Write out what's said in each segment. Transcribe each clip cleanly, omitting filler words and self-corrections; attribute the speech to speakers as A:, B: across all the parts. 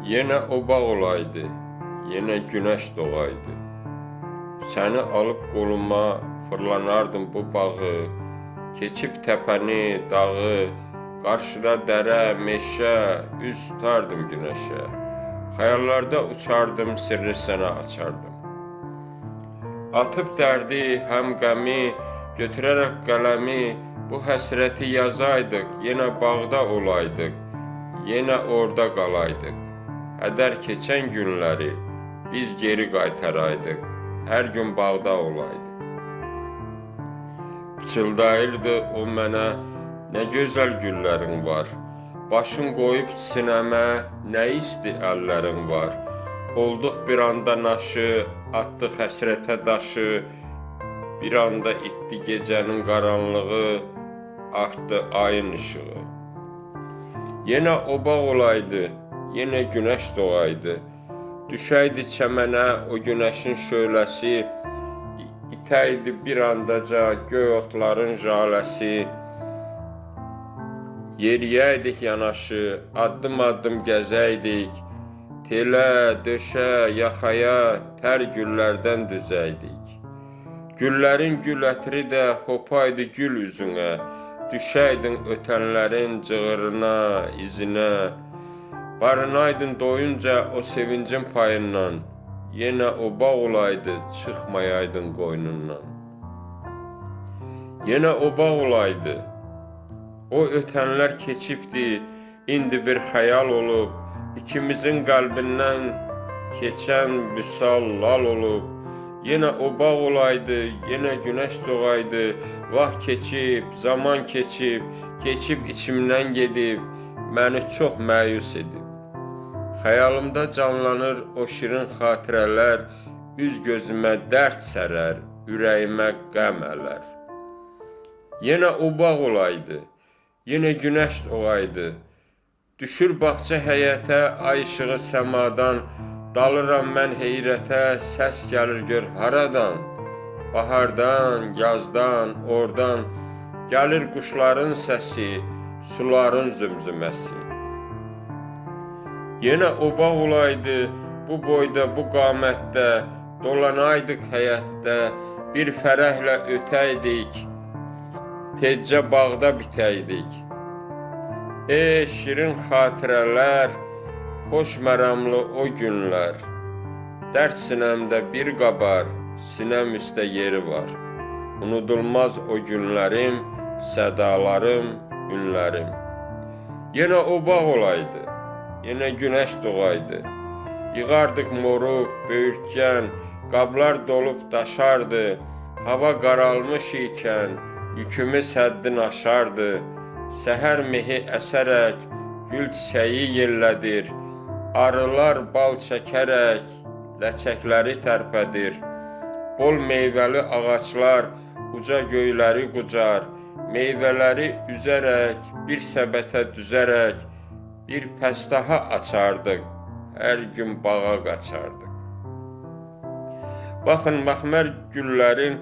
A: Yenə o bağ olaydı, yenə günəş doğaydı. Səni alıb qoluma fırlanardım bu bağı, keçib təpəni, dağı, qarşıda dərə, meşə, üz tutardım günəşə. Xəyallarda uçardım, sirri sənə açardım. Atıb dərdi, həm qəmi, götürərək qələmi, bu həsrəti yazaydıq, yenə bağda olaydıq, yenə orada qalaydıq. Hədər keçən günləri biz geri qaytaraydıq, hər gün bağda olaydıq. Pıçıldayırdı o mənə, nə gözəl güllərin var, başın qoyub sinəmə, nə isti əllərin var. Olduq bir anda naşı, atdıq həsrətə daşı, bir anda itdi gecənin qaranlığı, artdı ayın işığı. Yenə o bağ olaydı, yenə günəş doğaydı, düşəydi çəmənə o günəşin şöləsi, itəydi bir andaca göy otların jaləsi, yeriyəydik yanaşı, addım-addım gəzəydik, telə, döşə, yaxaya, tər güllərdən düzəydik. Güllərin gül ətri də hopaydı gül üzünə, düşəydin ötənlərin cığırına, izinə, barınaydın doyunca o sevincin payından, yenə o bağ olaydı, çıxmayaydın qoynundan. Yenə o bağ olaydı, o ötənlər keçibdi, indi bir xəyal olub, ikimizin qəlbindən keçən vüsal lal olub. Yenə o bağ olaydı, yenə günəş doğaydı, vaxt keçib, zaman keçib, keçib içimdən gedib, məni çox məyus edib. Xəyalımda canlanır o şirin xatirələr, üz gözümə dərd sərər, ürəyimə qəm ələr. Yenə o bağ olaydı, yenə günəş doğaydı, düşür bağça həyətə, ay işığı səmadan, dalıram mən heyrətə, səs gəlir gör haradan, bahardan, yazdan, oradan, gəlir quşların səsi, suların zümzüməsi. Yenə o bağ olaydı, bu boyda, bu qamətdə, dolanaydıq həyətdə, bir fərəhlə ötəydik, tezcə bağda bitəydik. Şirin xatirələr, xoş məramlı o günlər, dərd sinəmdə bir qabar, sinəm üstə yeri var. Unudulmaz o günlərim, sədalarım, günlərim. Yenə o bağ olaydı, yenə günəş doğaydı, yığardıq moruq, böyürtkən, qablar dolub daşardı, hava qaralmış ikən, yükümüz həddin aşardı, səhər mehi əsərək, gül çiçəyi yellədir, arılar bal çəkərək, ləçəkləri tərpədir, bol meyvəli ağaclar uca göyləri qucar, meyvələri üzərək, bir səbətə düzərək, bir pəstaha açardıq, hər gün bağa qaçardıq. Baxın, məxmər güllərin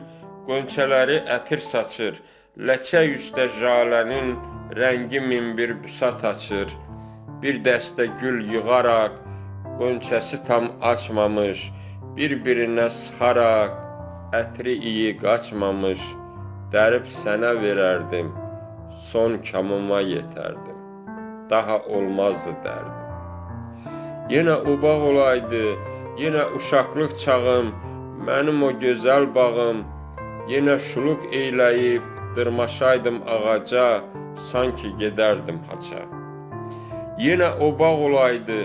A: qönçələri ətir saçır, ləçək üstə jalənin rəngi min bir büsat açır, bir dəstə gül yığaraq, qönçəsi tam açmamış, bir-birinə sıxaraq, ətri iyi qaçmamış, dərib sənə verərdim, son kamıma yetərdim, daha olmazdı dərdim. Yenə o bağ olaydı, yenə uşaqlıq çağım, mənim o gözəl bağım, yenə şuluq eyləyib, dırmaşaydım ağaca, sanki gedərdim haça. Yenə o bağ olaydı,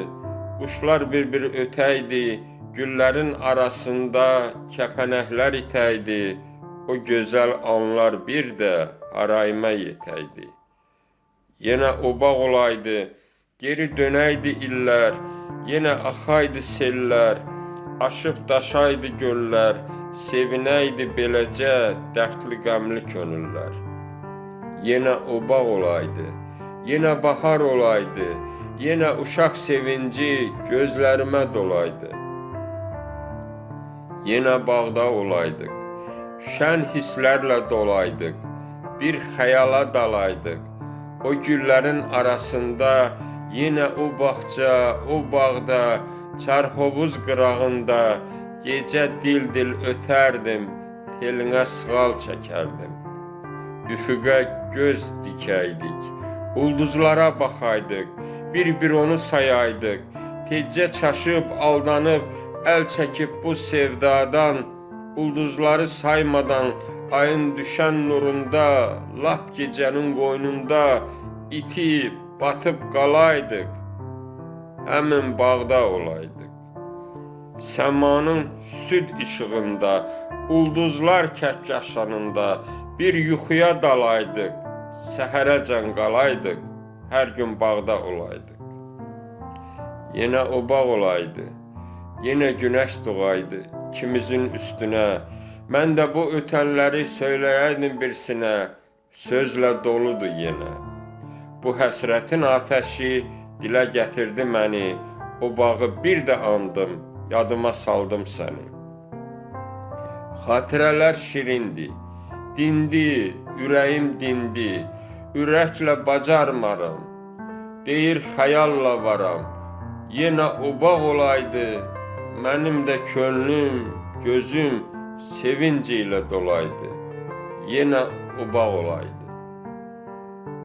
A: quşlar bir-bir ötəydi, güllərin arasında kəpənəklər itəydi, o gözəl anlar bir də harayıma yetəydi. Yenə o bağ olaydı, geri dönəydi illər, yenə axaydı sellər, aşıb daşaydı göllər, sevinəydi beləcə dərdli qəmli könüllər. Yenə o bağ olaydı, yenə bahar olaydı, yenə uşaq sevinci gözlərimə dolaydı. Yenə bağda olaydıq, şən hisslərlə dolaydıq, bir xəyala dalaydıq, o güllərin arasında Yenə o bağça, o bağda, çarhovuz qırağında gecə dil-dil ötərdim, telinə sığal çəkərdim. Üfüqə göz dikəydik, ulduzlara baxaydıq, bir-bir onu sayaydıq. Tecə çaşıb, aldanıb, əl çəkib bu sevdadan, ulduzları saymadan, ayın düşən nurunda, lap gecənin qoynunda itib, batıb qalaydıq, həmin bağda olaydıq. Səmanın süd işığında, ulduzlar kəhkəşanında bir yuxuya dalaydıq, səhərəcən qalaydıq, hər gün bağda olaydıq. Yenə o bağ olaydı, yenə günəş doğaydı ikimizin üstünə. Mən də bu ötənləri söyləyəydim birsinə, sözlə doludur yenə. Bu həsrətin atəşi dilə gətirdi məni, o bağı bir də andım, yadıma saldım səni. Xatirələr şirindi, dindi, ürəyim dindi, ürəklə bacarmaram, deyir xəyalla varam. Yenə o bağ olaydı, mənim də könlüm, gözüm sevinci ilə dolaydı. Yenə o bağ olaydı.